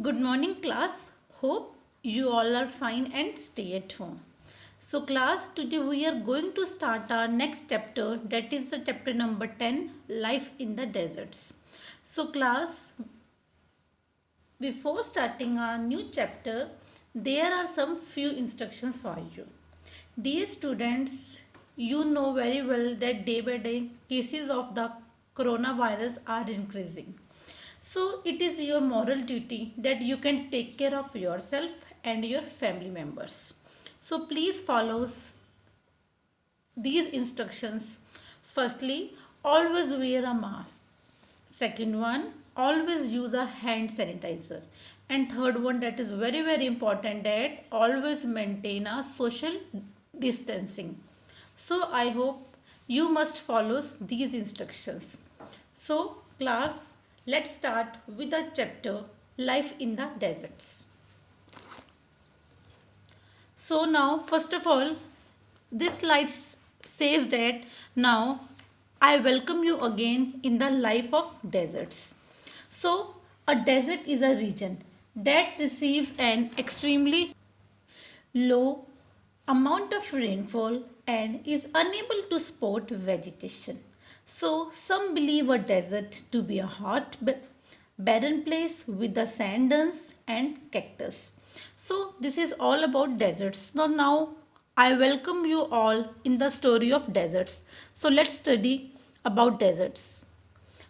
Good morning, class. Hope you all are fine and stay at home. So, class, today we are going to start our next chapter, that is the chapter number 10, Life in the Deserts. So, class, before starting our new chapter, there are some few instructions for you. Dear students, you know very well that day by day cases of the coronavirus are increasing. So it is your moral duty that you can take care of yourself and your family members. So please follow these instructions. Firstly, always wear a mask. Second one, always use a hand sanitizer. And third one, that is very important, that always maintain a social distancing. So I hope you must follow these instructions. So class, let's start with the chapter Life in the Deserts. So now first of all, this slide says that now I welcome you again in the life of deserts. So a desert is a region that receives an extremely low amount of rainfall and is unable to support vegetation. So some believe a desert to be a hot barren place with the sand dunes and cactus. So this is all about deserts. So now I welcome you all in the story of deserts. So let's study about deserts.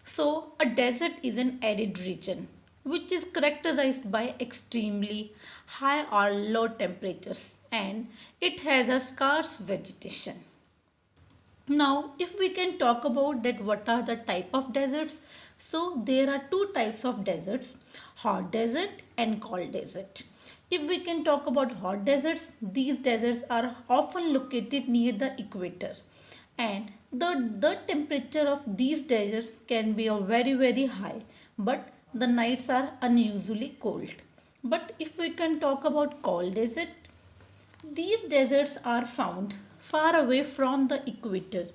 So, a desert is an arid region which is characterized by extremely high or low temperatures and it has a scarce vegetation. Now, if we can talk about that what are the type of deserts, so there are two types of deserts, hot desert and cold desert. If we can talk about hot deserts, these deserts are often located near the equator and the temperature of these deserts can be a very high, but the nights are unusually cold. But if we can talk about cold desert, these deserts are found far away from the equator,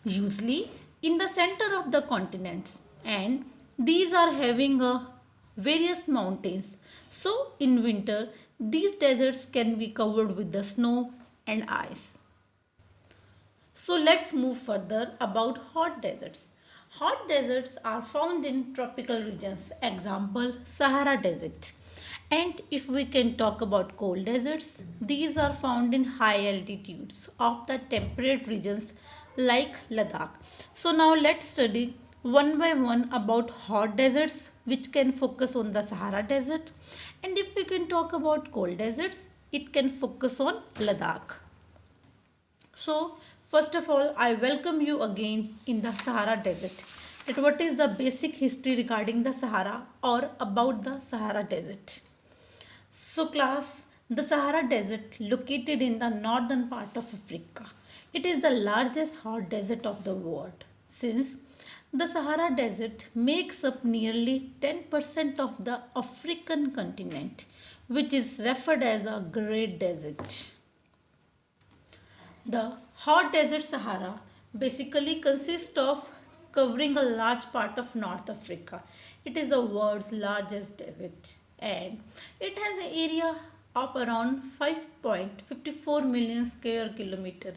usually in the center of the continents, and these are having a various mountains. So in winter, these deserts can be covered with the snow and ice. So let's move further about hot deserts. Hot deserts are found in tropical regions, example Sahara Desert. And if we can talk about cold deserts, these are found in high altitudes of the temperate regions like Ladakh. So now let's study one by one about hot deserts which can focus on the Sahara Desert. And if we can talk about cold deserts, it can focus on Ladakh. So, first of all, I welcome you again in the Sahara Desert. That what is the basic history regarding the Sahara or about the Sahara Desert? So, class, the Sahara Desert located in the northern part of Africa. It is the largest hot desert of the world since the Sahara Desert makes up nearly 10% of the African continent, which is referred as a Great Desert. The hot desert Sahara basically consists of covering a large part of North Africa. It is the world's largest desert and it has an area of around 5.54 million square kilometer,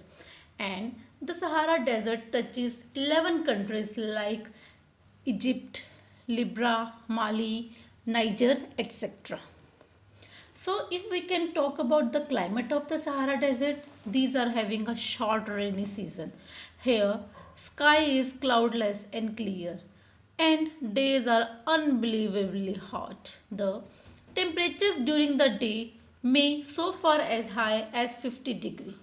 and the Sahara Desert touches 11 countries like Egypt, Libya, Mali, Niger, etc. So if we can talk about the climate of the Sahara Desert, these are having a short rainy season. Here, sky is cloudless and clear and days are unbelievably hot. The temperatures during the day may so far as high as 50 degree.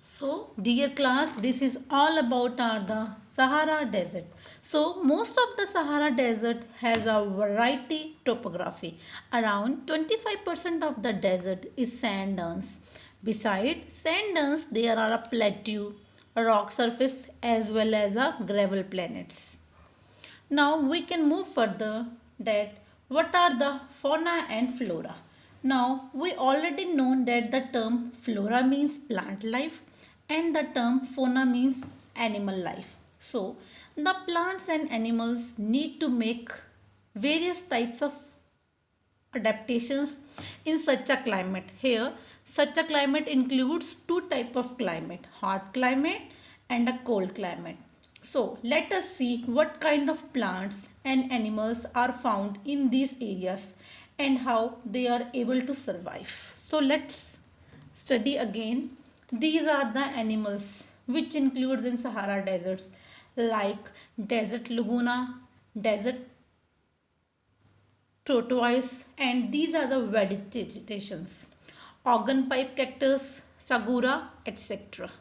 So, dear class, this is all about the Sahara Desert. So, most of the Sahara Desert has a variety topography. Around 25% of the desert is sand dunes. Beside sand dunes, there are a plateau, a rock surface as well as a gravel planets. Now, we can move further that what are the fauna and flora. Now, we already know that the term flora means plant life and the term fauna means animal life. So, the plants and animals need to make various types of adaptations in such a climate. Here, such a climate includes two type of climate, hot climate and a cold climate. So let us see what kind of plants and animals are found in these areas and how they are able to survive. So let's study again. These are the animals which includes in Sahara deserts like desert laguna, desert tortoise, and these are the vegetations, organ pipe cactus, sagura, etc.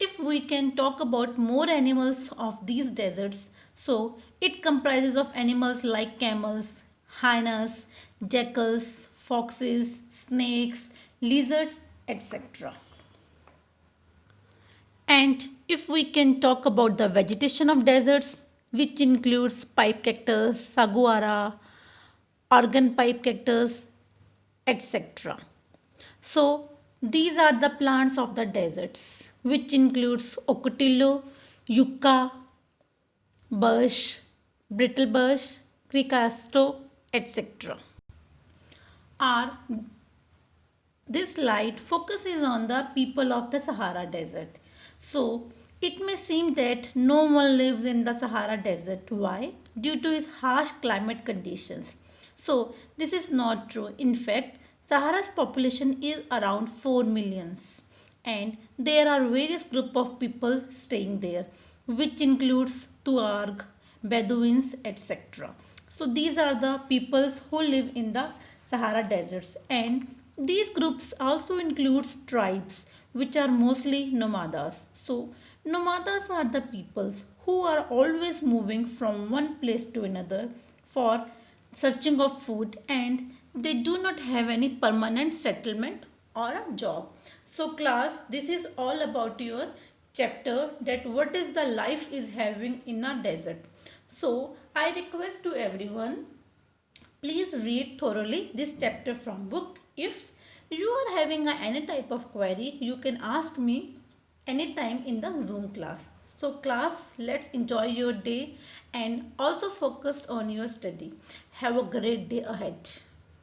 If we can talk about more animals of these deserts, so it comprises of animals like camels, hyenas, jackals, foxes, snakes, lizards, etc. And if we can talk about the vegetation of deserts, which includes pipe cactus, saguara, organ pipe cactus, etc. So these are the plants of the deserts, which includes ocotillo, yucca, bush, brittle bush, cricasto, etc. Our this slide focuses on the people of the Sahara Desert. So, it may seem that no one lives in the Sahara Desert. Why? Due to its harsh climate conditions. So, this is not true. In fact, Sahara's population is around 4 millions and there are various group of people staying there which includes Tuareg, Bedouins, etc. So these are the peoples who live in the Sahara deserts, and these groups also includes tribes which are mostly nomadas. So nomadas are the peoples who are always moving from one place to another for searching of food, and they do not have any permanent settlement or a job. So class, this is all about your chapter that what is the life is having in a desert. So I request to everyone, please read thoroughly this chapter from book. If you are having any type of query, you can ask me anytime in the Zoom class. So class, let's enjoy your day and also focus on your study. Have a great day ahead.